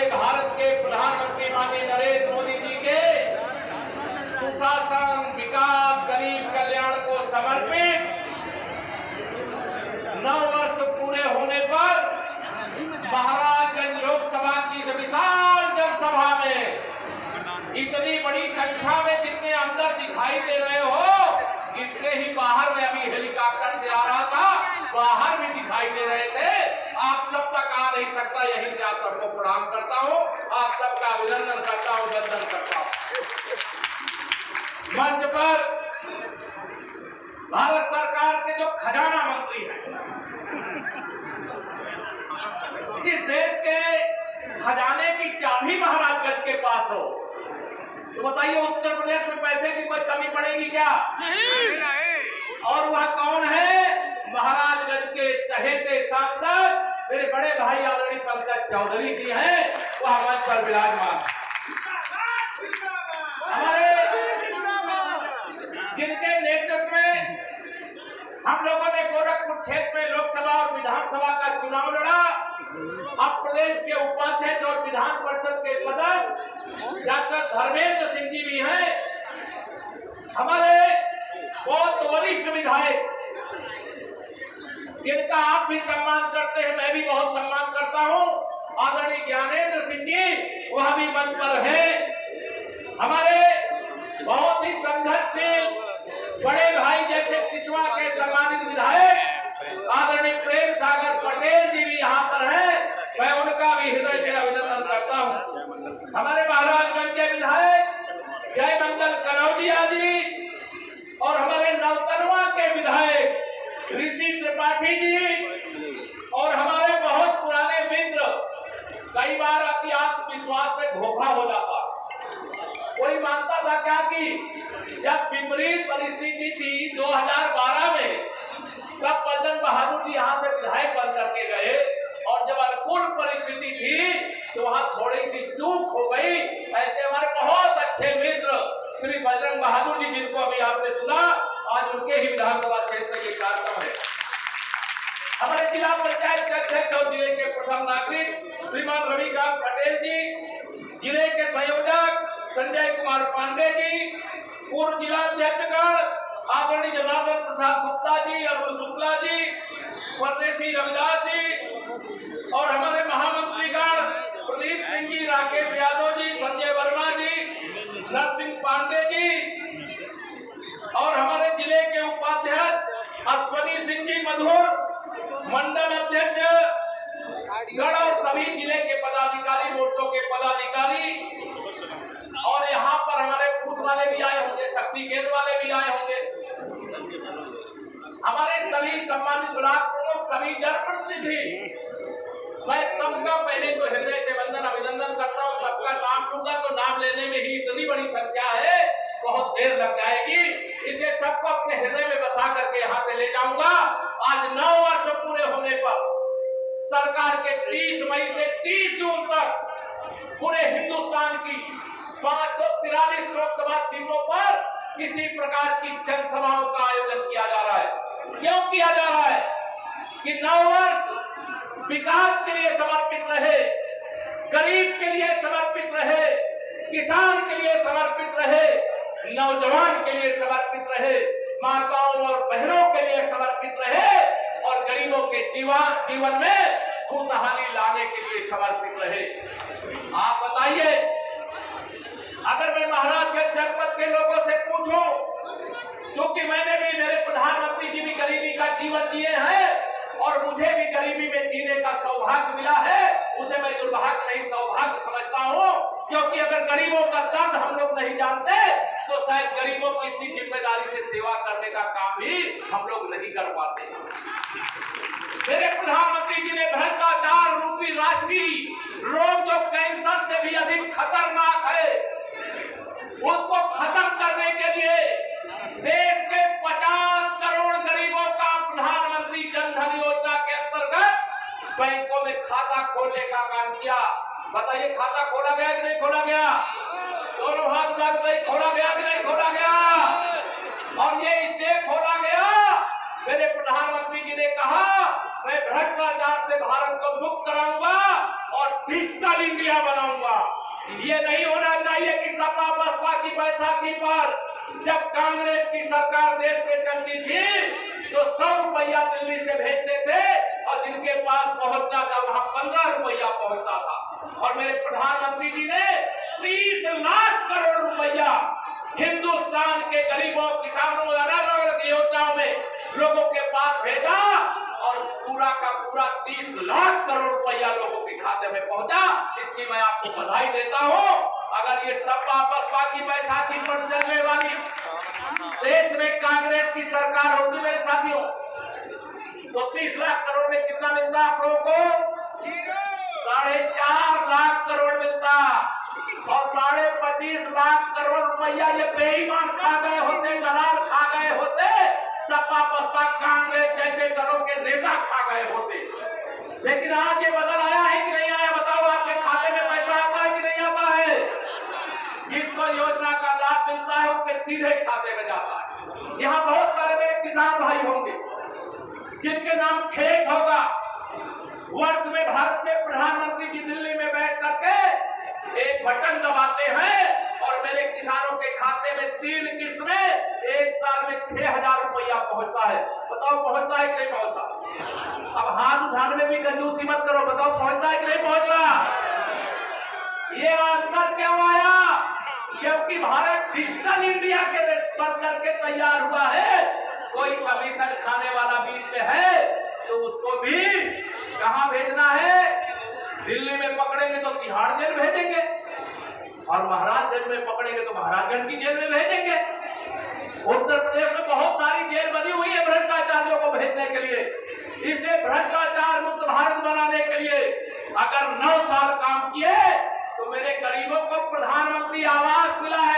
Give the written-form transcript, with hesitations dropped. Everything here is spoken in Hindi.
से भारत के प्रधानमंत्री माननीय नरेंद्र मोदी जी के सुशासन, विकास, गरीब कल्याण को समर्पित 9 वर्ष पूरे होने पर महाराजगंज लोकसभा की इस विशाल जनसभा में इतनी बड़ी संख्या में जितने अंदर दिखाई दे रहे हो, इतने ही बाहर में अभी हेलीकॉप्टर से आ रहा था, बाहर भी दिखाई दे रहे थे। आप सब तक आ नहीं सकता, यहीं से आप सबको प्रणाम करता हूँ, आप सबका अभिनंदन करता हूँ, वंदन करता हूँ। मंच पर भारत सरकार के जो खजाना मंत्री हैं, इस देश के खजाने की चाबी महाराजगंज के पास हो, तो बताइए उत्तर प्रदेश में पैसे की कोई कमी पड़ेगी क्या? नहीं। और वह कौन है? महाराजगंज के चहेते सांसद मेरे बड़े भाई आदरणीय पंकज चौधरी जी हैं, वह मंच पर विराजमान। हमारे जिनके नेतृत्व में हम लोगों ने गोरखपुर क्षेत्र में लोकसभा और विधानसभा का चुनाव लड़ा, अब प्रदेश के उपाध्यक्ष और विधान परिषद के सदस्य डॉक्टर धर्मेंद्र सिंह जी भी हैं, हमारे बहुत वरिष्ठ विधायक जिनका आप भी सम्मान करते हैं, मैं भी बहुत सम्मान करता हूं, आदरणीय ज्ञानेंद्र सिंह जी वह भी मंच पर है। हमारे बहुत ही संघर्षशील बड़े भाई जैसे सिसवा के सम्मानित विधायक आदरणीय प्रेम सागर पटेल जी भी यहाँ पर हैं, मैं उनका भी हृदय से अभिनंदन करता हूँ। हमारे महाराजगंज के विधायक जय मंगल कनौजिया जी और हमारे नवतनवा के विधायक ऋषि त्रिपाठी जी और हमारे बहुत पुराने मित्र, कई बार अति आत्मविश्वास में धोखा हो जाता, कोई मानता था क्या कि जब विपरीत परिस्थिति थी 2012 में, तब पलटन बहादुर जी यहाँ से विधायक बन करके गए, और जब अनुकूल परिस्थिति थी तो वहाँ थोड़ी सी चूक हो गई। ऐसे हमारे बहुत अच्छे मित्र श्री बजरंग बहादुर जी, जिनको अभी आपने सुना, आज उनके ही विधानसभा क्षेत्र में ये कार्यक्रम है। हमारे जिला पंचायत के अध्यक्ष और जिले के प्रथम नागरिक श्रीमान रविकांत पटेल जी, जिले के संयोजक संजय कुमार पांडे जी, पूर्व जिला अध्यक्षगण आदरणीय जनार्दन प्रसाद गुप्ता जी, अरुण शुक्ला जी, परदेशी रविदास जी और हमारे महामंत्रीगण प्रदीप सिंह जी, राकेश यादव जी, संजय वर्मा जी, नरसिंह पांडे जी और हमारे जिले के उपाध्यक्ष अश्वनी सिंह जी मधुर, मंडल अध्यक्ष गण और सभी जिले के पदाधिकारी, मोर्चों के पदाधिकारी, और यहाँ पर हमारे बूथ वाले भी आए होंगे, शक्ति केंद्र वाले भी आए होंगे, हमारे सभी सम्मानित ब्लॉक प्रमुख, सभी जनप्रतिनिधि, मैं सबका पहले तो हृदय से वंदन अभिनंदन करता हूँ। सबका नाम लूंगा तो नाम लेने में ही इतनी बड़ी संख्या है, बहुत देर लग जाएगी, इसलिए सबको अपने हृदय में बसा करके यहाँ से ले जाऊंगा। आज 9 वर्ष पूरे होने पर सरकार के 30 मई से 30 जून तक पूरे हिंदुस्तान की 543 लोकसभा सीटों पर किसी प्रकार की जनसभाओं का आयोजन किया जा रहा है। क्यों किया जा रहा है? कि 9 वर्ष विकास के लिए समर्पित रहे, गरीब के लिए समर्पित रहे, किसान के लिए समर्पित रहे, नौजवान के लिए समर्पित रहे, माताओं और बहनों के लिए समर्पित रहे और गरीबों के जीवन में खुशहाली लाने के लिए समर्पित रहे। आप बताइए, अगर मैं महाराजगंज जनपद के लोगों से पूछूं, क्योंकि मैंने भी, मेरे प्रधानमंत्री जी भी गरीबी का जीवन जिए हैं और मुझे भी गरीबी में जीने का सौभाग्य मिला है, उसे मैं दुर्भाग्य नहीं सौभाग्य समझता हूँ, क्योंकि अगर गरीबों का दर्द हम लोग नहीं जानते तो शायद गरीबों की इतनी जिम्मेदारी से सेवा करने का काम भी हम लोग नहीं कर पाते। मेरे प्रधानमंत्री जी ने भ्रष्टाचार रूपी राष्ट्रीय रोग, जो कैंसर से भी अधिक खतरनाक है, उसको खत्म करने के लिए देश के 50 करोड़ गरीबों का प्रधानमंत्री जन धन योजना के अंतर्गत बैंकों में खाता खोलने का काम किया। बताइए, खाता खोला गया कि नहीं खोला गया? दोनों हाथ उठा के खोला गया कि नहीं खोला गया? और ये इसलिए खोला गया, मेरे प्रधानमंत्री जी ने कहा मैं भ्रष्टाचार से भारत को मुक्त कराऊंगा और डिजिटल इंडिया बनाऊंगा। ये नहीं होना चाहिए कि सपा बसपा की बैसाखी पर जब कांग्रेस की सरकार देश में चलती थी तो 100 रुपया दिल्ली से भेजते थे और जिनके पास पहुंचता था वहां 15 रुपया पहुंचता था। और मेरे प्रधानमंत्री जी ने 30 लाख करोड़ रुपया हिंदुस्तान के गरीबों, किसानों, अलग अलग योजनाओं में लोगों के पास भेजा और पूरा का पूरा 30 लाख करोड़ रुपया लोगों के खाते में पहुंचा। इसकी मैं आपको बधाई देता हूं। अगर ये सपा बसपा की बैसाखी पर चलने वाली देश में कांग्रेस की सरकार होती मेरे साथियों, तो 30 लाख करोड़ में कितना मिलता आप लोगों को? 4.5 लाख करोड़ मिलता और 25.5 लाख करोड़ रुपया ये बेईमान खा गए होते, दलाल खा गए होते, सपा बसपा कांग्रेस जैसे दलों के नेता खा गए होते। लेकिन आज ये बदल आया है कि नहीं आया? बताओ, आपके खाते में पैसा आता है कि नहीं आता है? जिसको योजना का लाभ मिलता है उसके सीधे खाते में जाता है। यहाँ बहुत सारे मेरे किसान भाई होंगे जिनके नाम खेत होगा। वर्ष में भारत के प्रधानमंत्री जी दिल्ली में बैठ करके एक बटन दबाते हैं और मेरे किसानों के खाते में 3 किस्त में एक साल में 6,000 रुपया पहुंचता है। बताओ पहुंचता है कि नहीं पहुंचता? अब हाथ उठाने में भी कंजूसी मत करो, बताओ पहुंचता है कि नहीं पहुंच रहा? ये आंसर क्यों आया? क्योंकि भारत डिजिटल इंडिया के बन करके तैयार हुआ है। कोई कमीशन खाने वाला बीच में है तो उसको भी कहां भेजना है? दिल्ली में पकड़ेंगे तो तिहाड़ जेल भेजेंगे और महाराजगंज में पकड़ेंगे तो महाराजगंज की जेल में भेजेंगे। उत्तर प्रदेश में बहुत सारी जेल बनी हुई है भ्रष्टाचारियों को भेजने के लिए। इसे भ्रष्टाचार मुक्त भारत बनाने के लिए अगर 9 साल काम किए तो मेरे गरीबों को प्रधानमंत्री आवास मिला है।